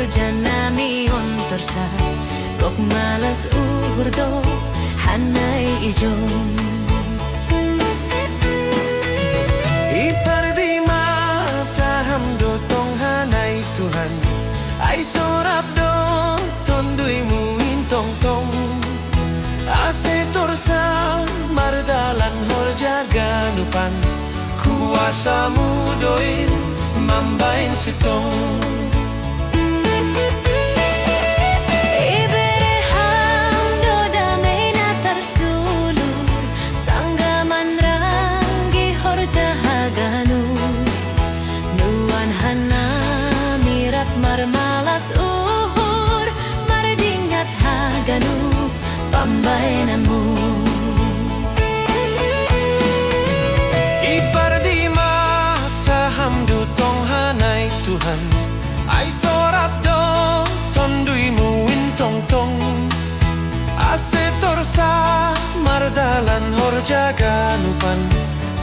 horjanami ontorsa Gok malas uhurdo hanay ijon Ipardi mata hamdo tong hanay Tuhan Ay sorap do tondui muin tong tong Ase torsa mardalan horjaga nupan Kuasamu doin mambain sitong Marmalas uhur mardingat haganu pambainanmu Ipardi mata hamdu tong hanay Tuhan Ay sorap do tondui muin tong tong Ase torsa mardalan horjaga nupan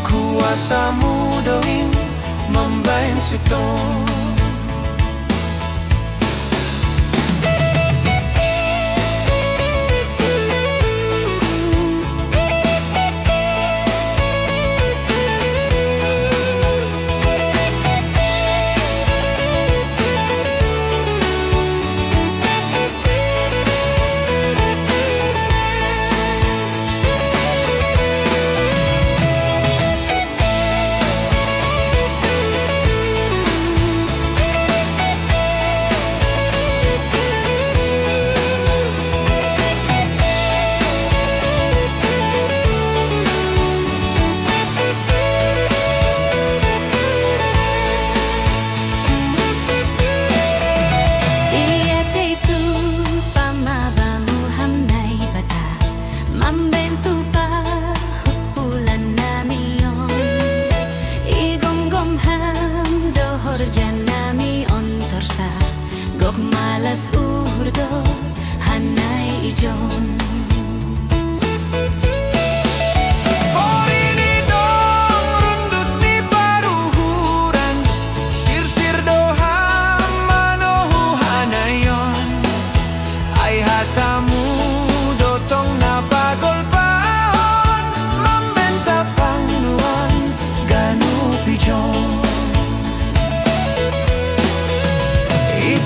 Kuasamu doin mambain sitong Gok malas uhurdo hanay ijon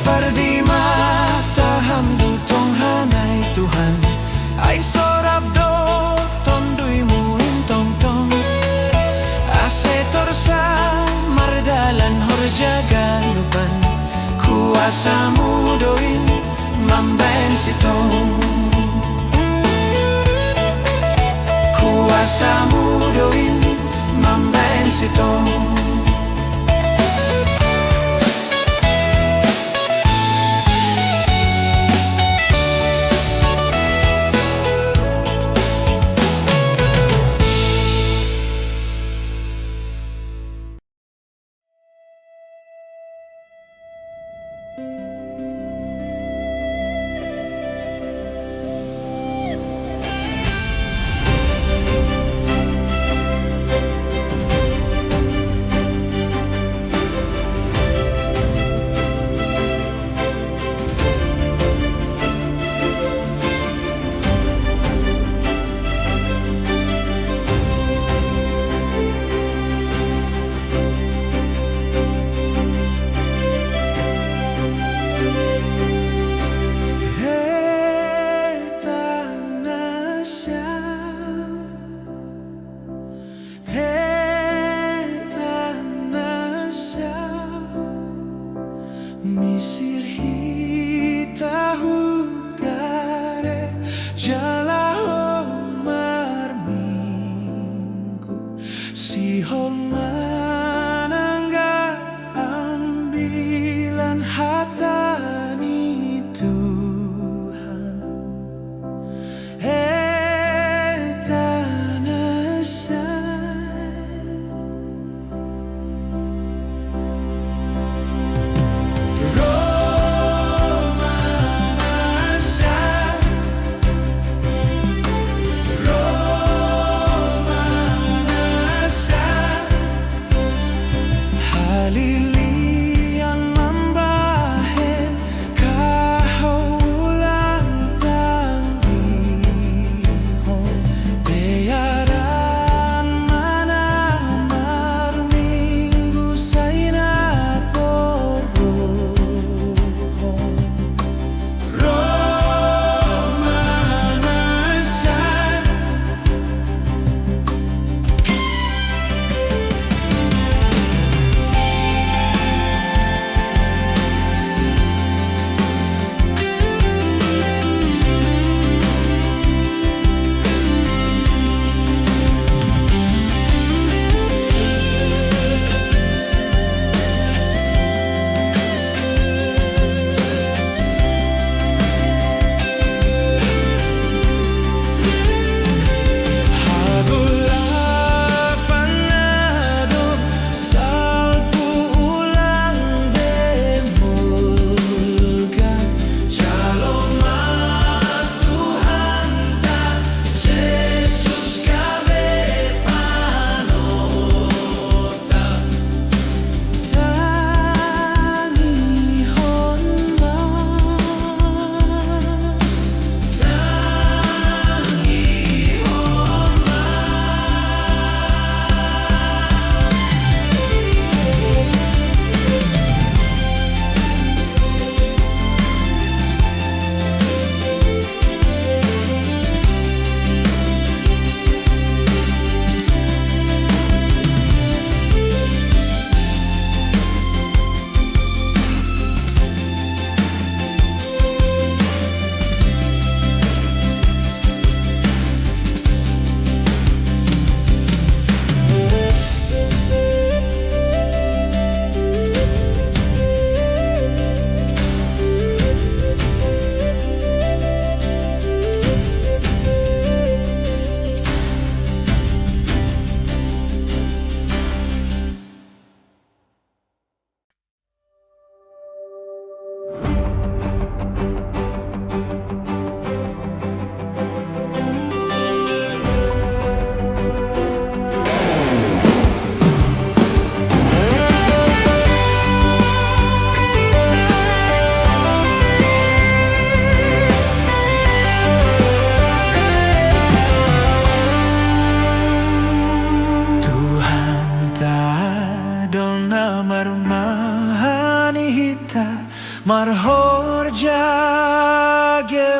Ipardi mata hamdu tong hanay Tuhan Ay sorap do tondui muin tong tong Ase torsa mardalan horjaga nupan Kuasamu doin mambain sitong Kuasamu doin mambain sitong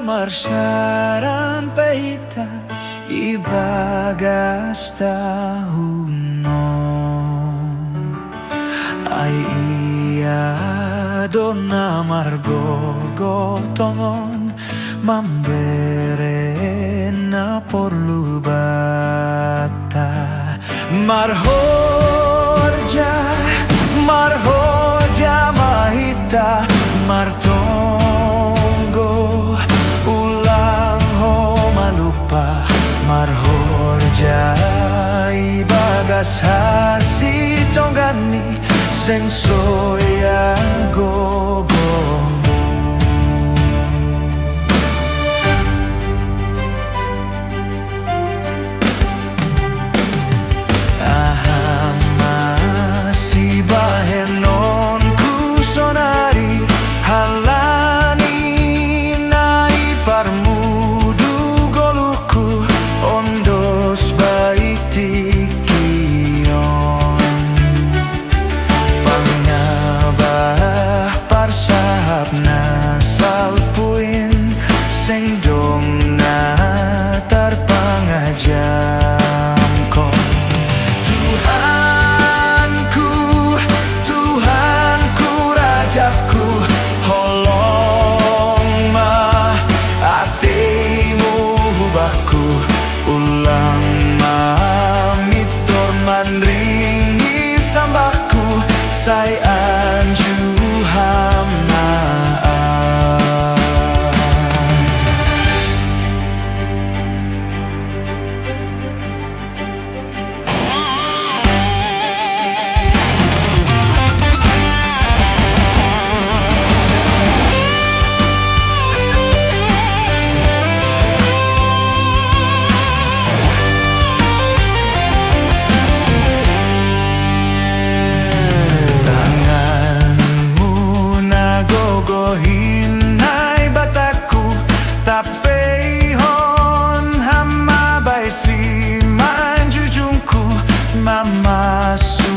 marsaran peita ibagas tahunon ai ia dona margo gotongon mamberena porlu bata marhoja mahita martonggo ulang ho malupa marhoja ibagas hasi tonggani seng soya gogomu bahenon ku sonari halani nai parmudu goluku ondos baitikion pangabah parsahap na salpuin seng dong na tarpangajamkon ringi sambaku say anju hamnaan hinai bataku tapehon hamabai si manjujungku mamasu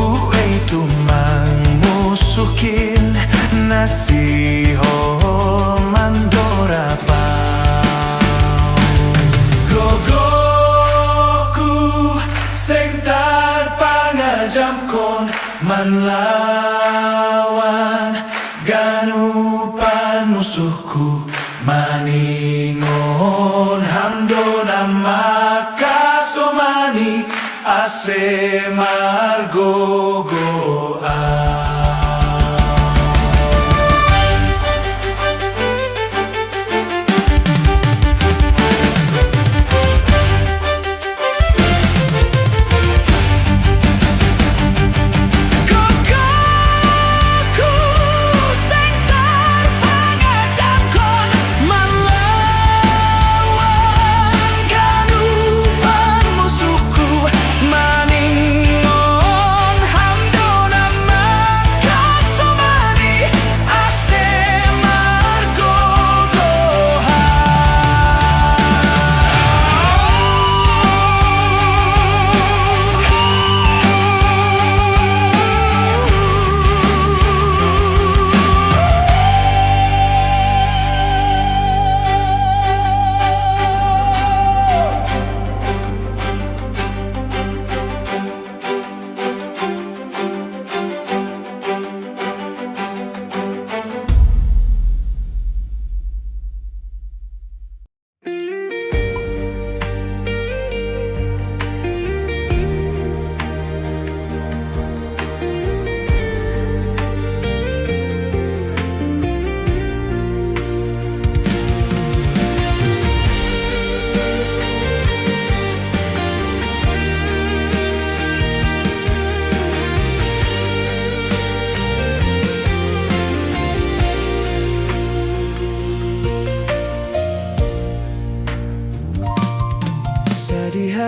buei tumang musukin nasiho mandora jamkon manlawan ganupan musuhku maningon hamdona makasomani ase margogoa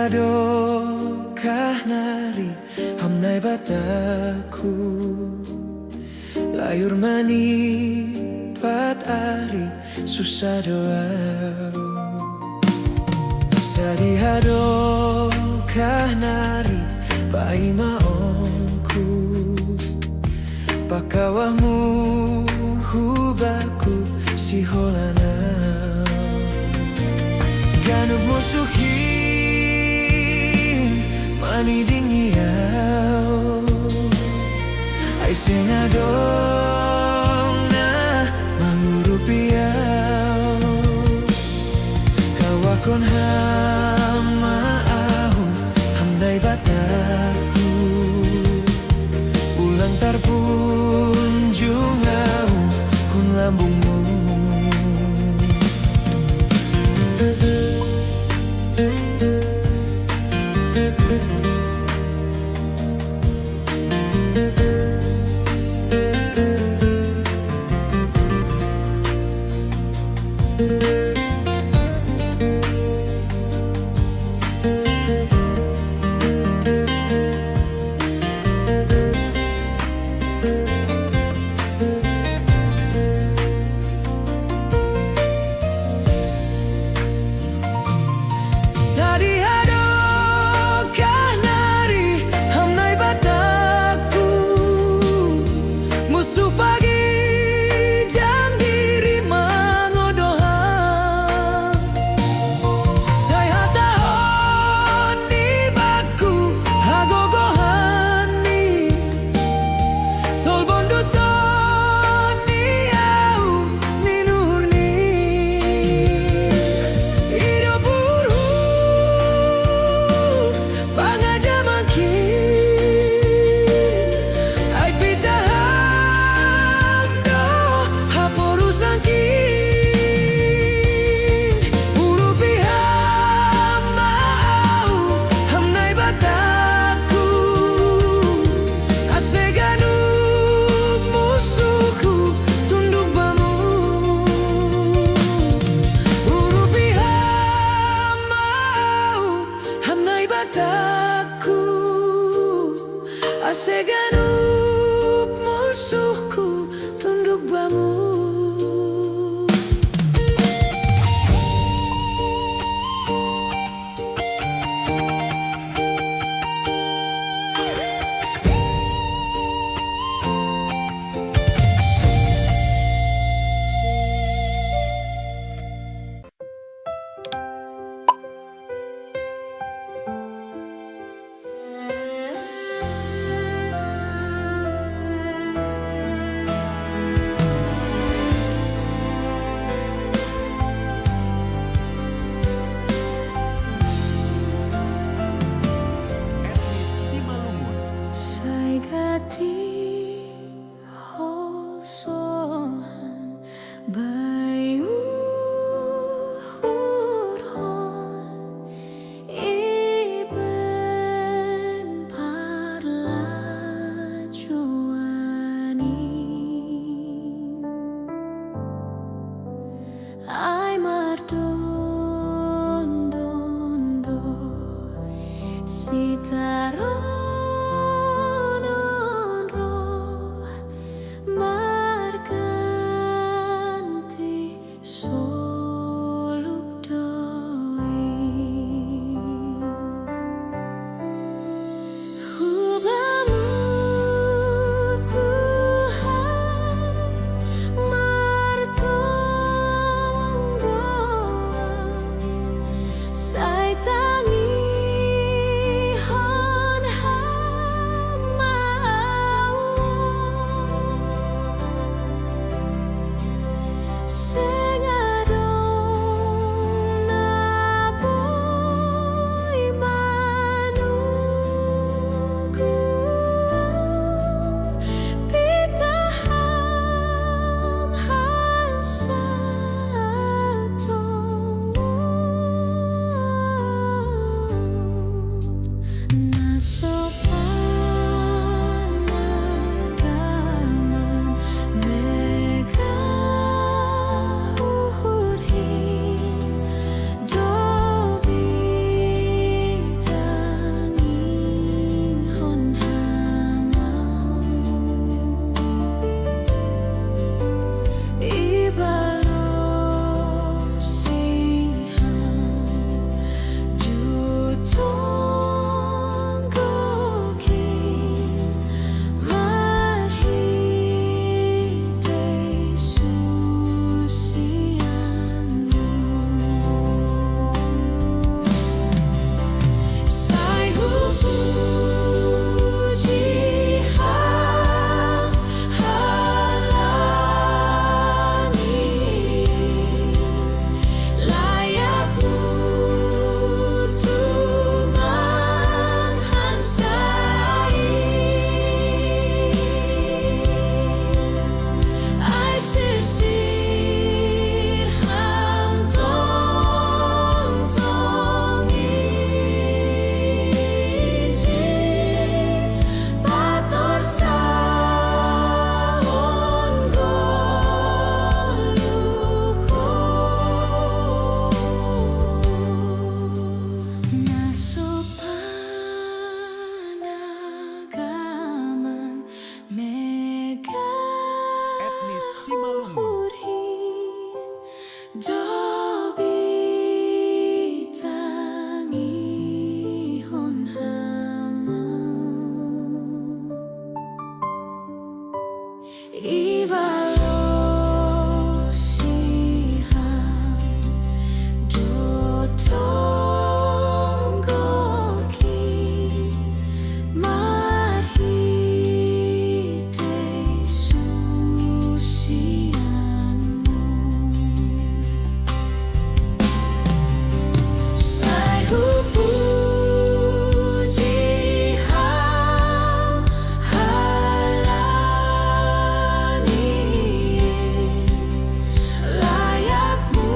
Hadokah nari hamnai bataku layur mani pat ari susah doa Sadi hadokah nari pai maongku ai sing adong na mangurupiau kawakon hama ahum hamdai bataku ulang tarpunjung ahum hun lambungmu. Aseganup musuhku tunduk bamu. Ai mardondo sitaron ibalosihan dotonggoki mahite susianmu sai puji ham halani layakmu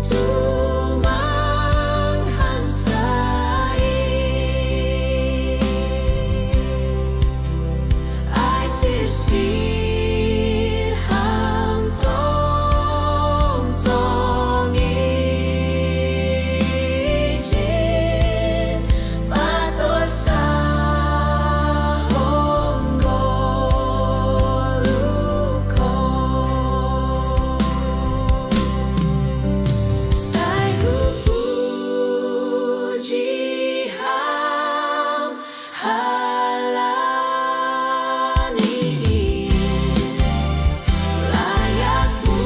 tumanghansai ai sisir hang tong tong izin pator sahong goluko sai puji ham halani layakmu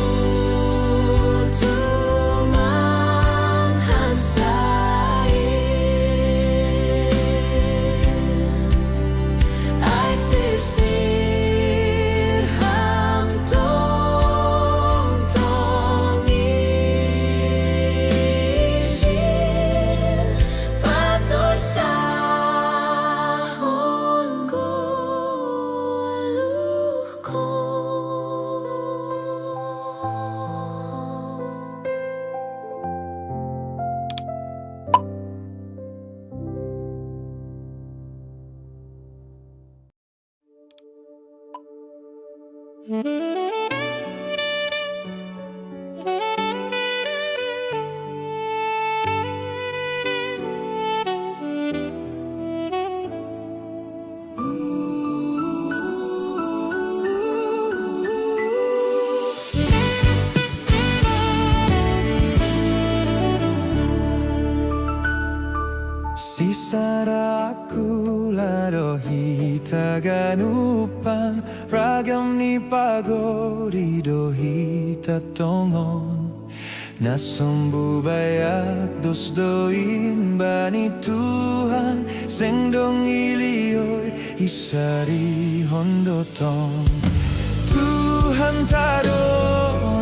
tumanghansai ai sisir ham tong tong izin pator sahon goluhko. Sisaraku lado hitagan upang ragam ni pagori do hita tongon nasumbu bayak dos doin bani Tuhan sengdong ilioy isari hondoton Tuhan tado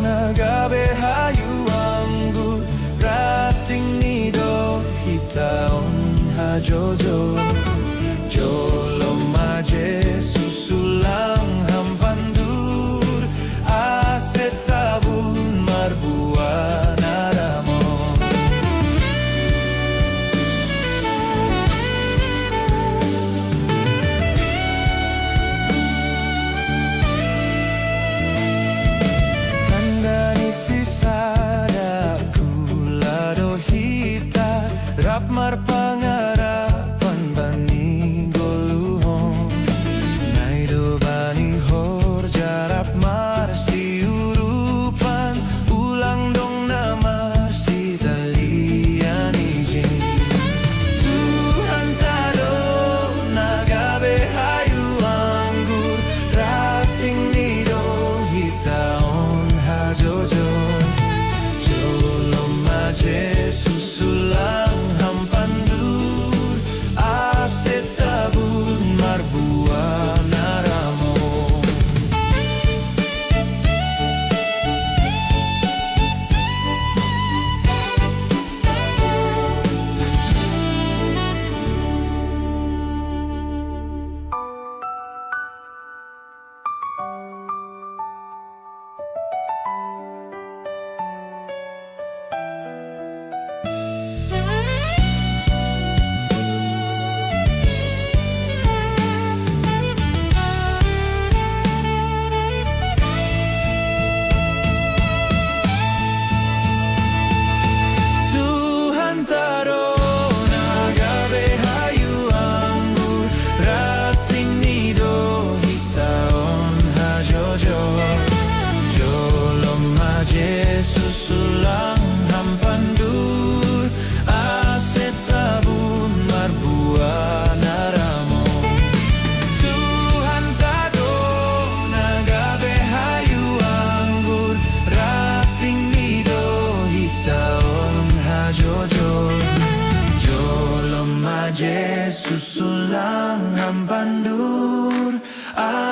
nagabe hayu anggur rating nido hitaon hajojo jolo maje susulang hampandur asetabun marbuan aramon tandani sisada kulado hita rap mar pangarapan bani goluhon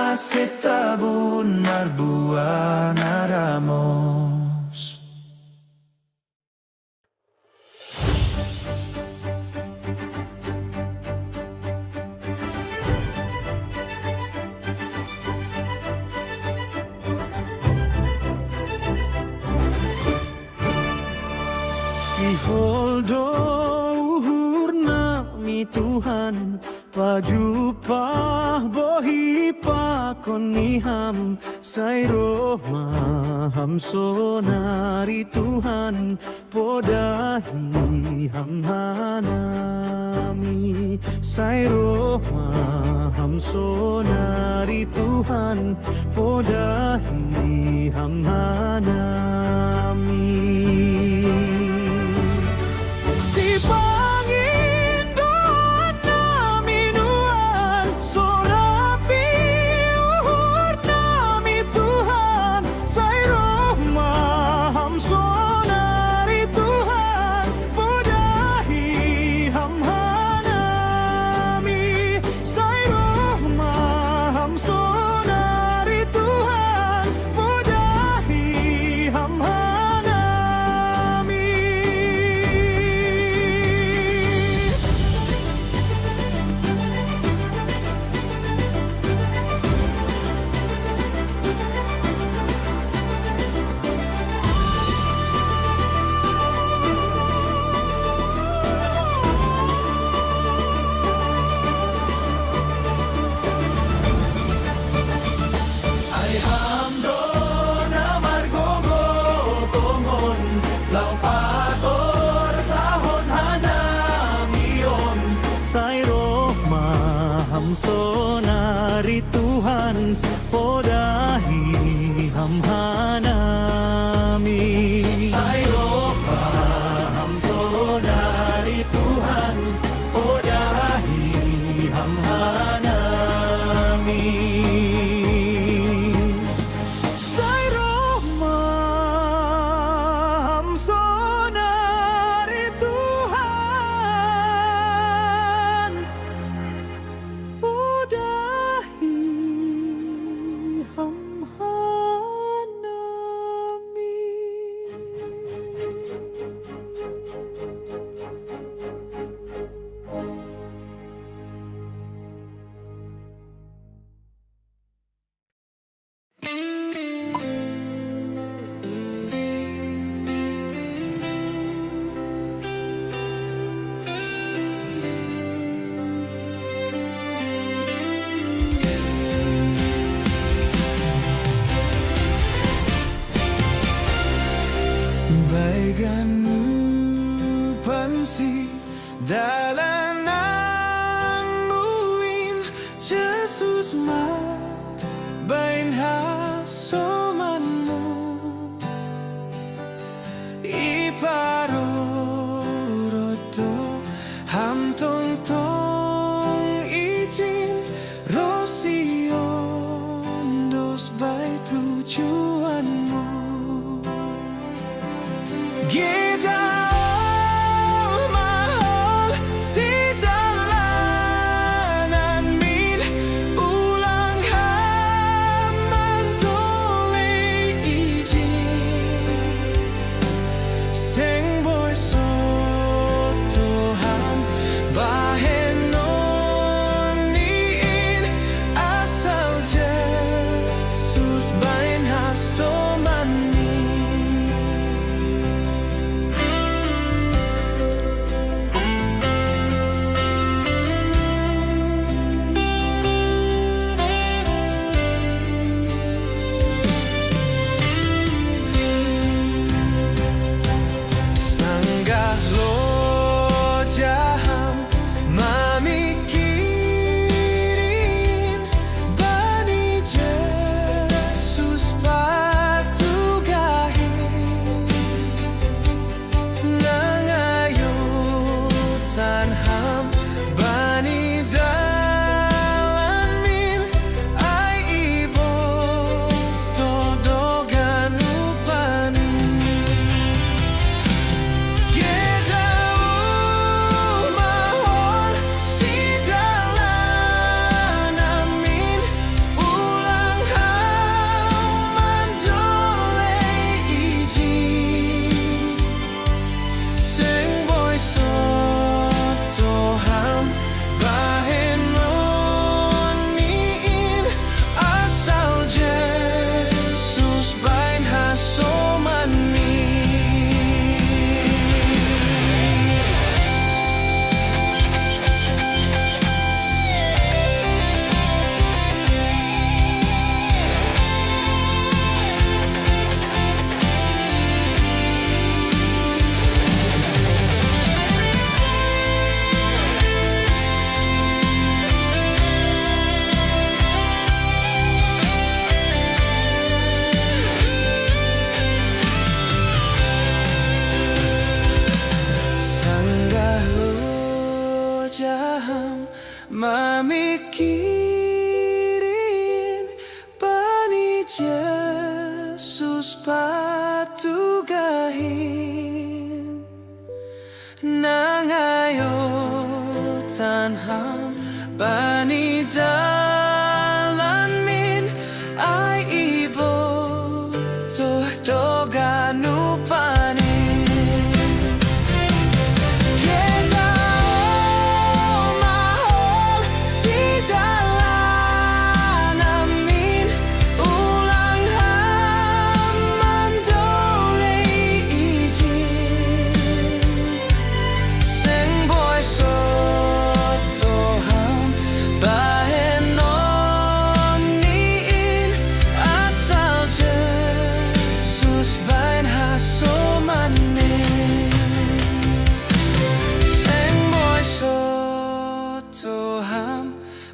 Masetabun marbuan aramos. Si holdo uhur nami Tuhan pajupah bohi pakoniham sairo maham sonari Tuhan podahi ham hanami sairo maham sonari Tuhan podahi ham hanami. Si Panginoon namin Tuhan, sorapi uhur namin Tuhan, say romaham sonari Tuhan, podahi hamhanami, say romaham sonari Tuhan, podahi hamhanami. Ay hamdo na margogo tongon lau pator sahon hanamion. Sayro maham sonari Tuhan podahi hamhanami. Sayro maham sonari Tuhan podahi hamhanami. Sayro maham sonari Tuhan podahi hamhanami. Baiganu pansi dalanan muin Jesus ma bain hasomanmu iparoroto ham tong tong izin rosion dos by tujuanmu. Kita mahal si dalanan min ulang batu gahin nangayo tanham bani dalan min ay ibo toh doganu panin kita mahal si dalan amin ulang haman dole ijin sing boy soto ham bahen noniin asal Jesus bain hasomanin sing boy soto ham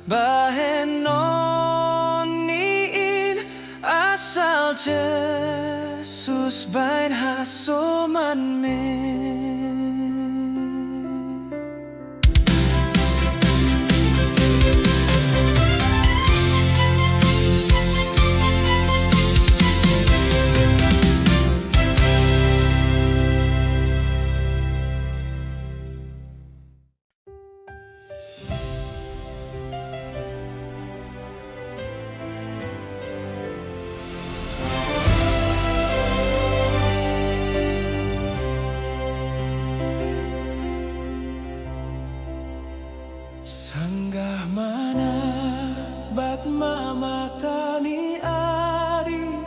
bahen noniin asal Jesus bain hasomanin. Sanggah mana bat mamatani ari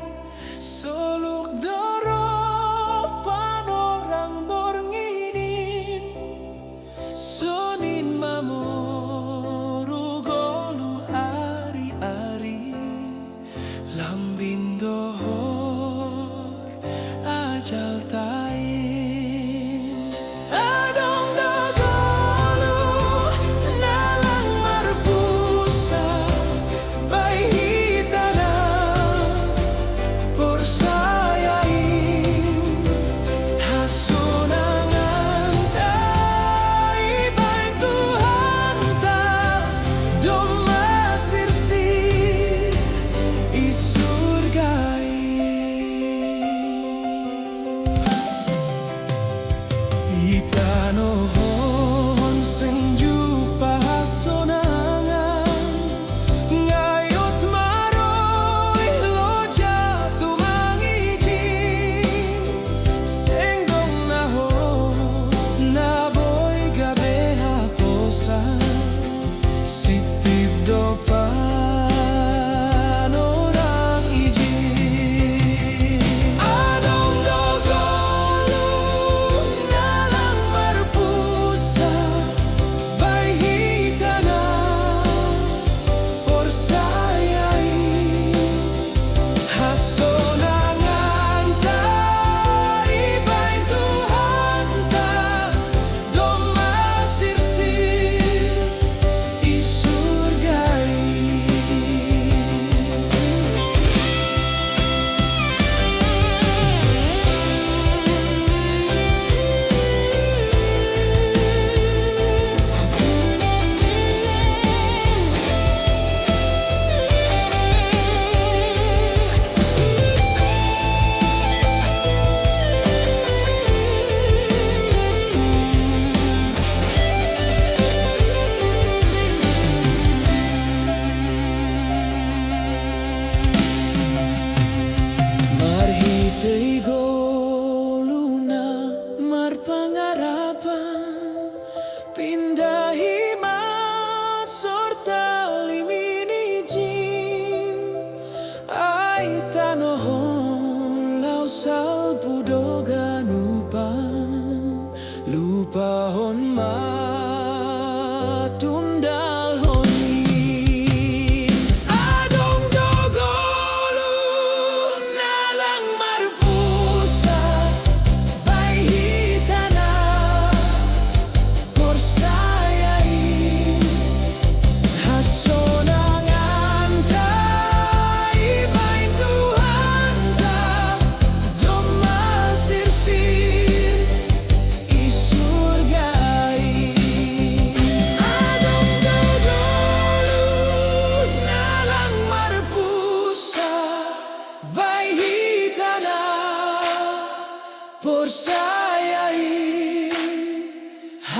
soluk doro panorang bornginin sonin mamoru golu ari-ari lambin dohor ajal tain adong dagolu nalang marbusa bayi tanah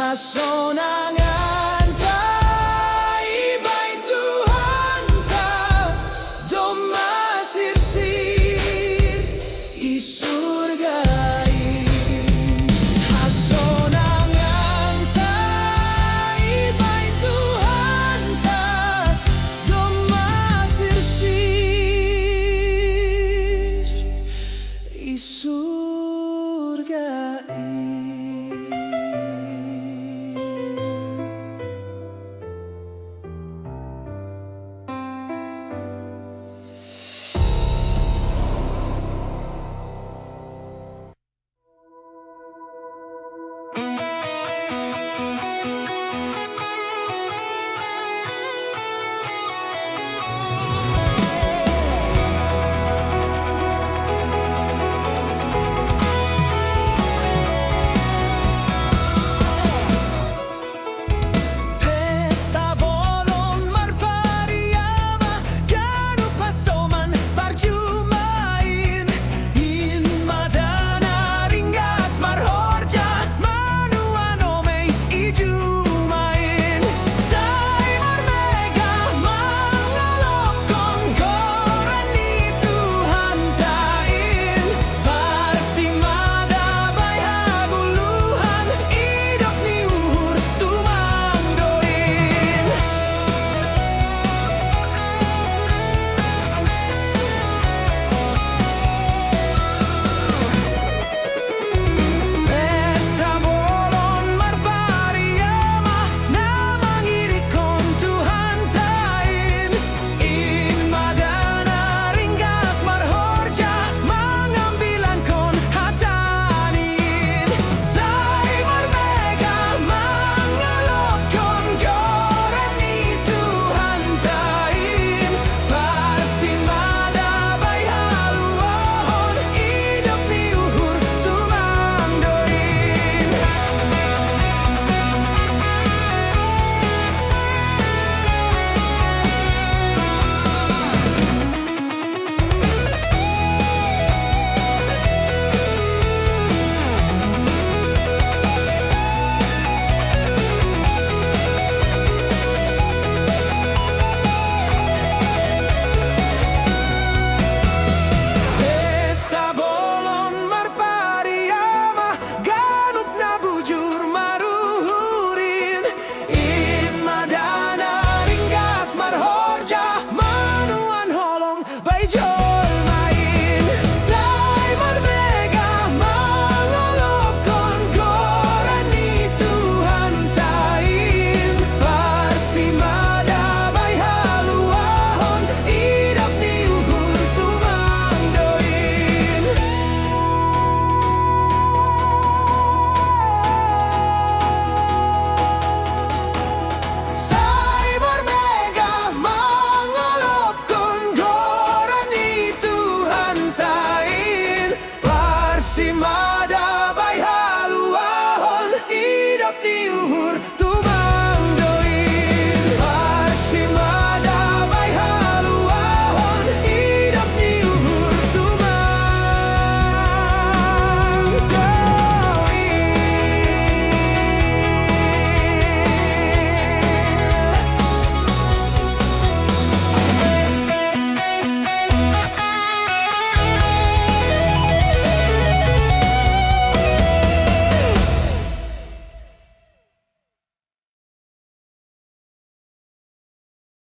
coração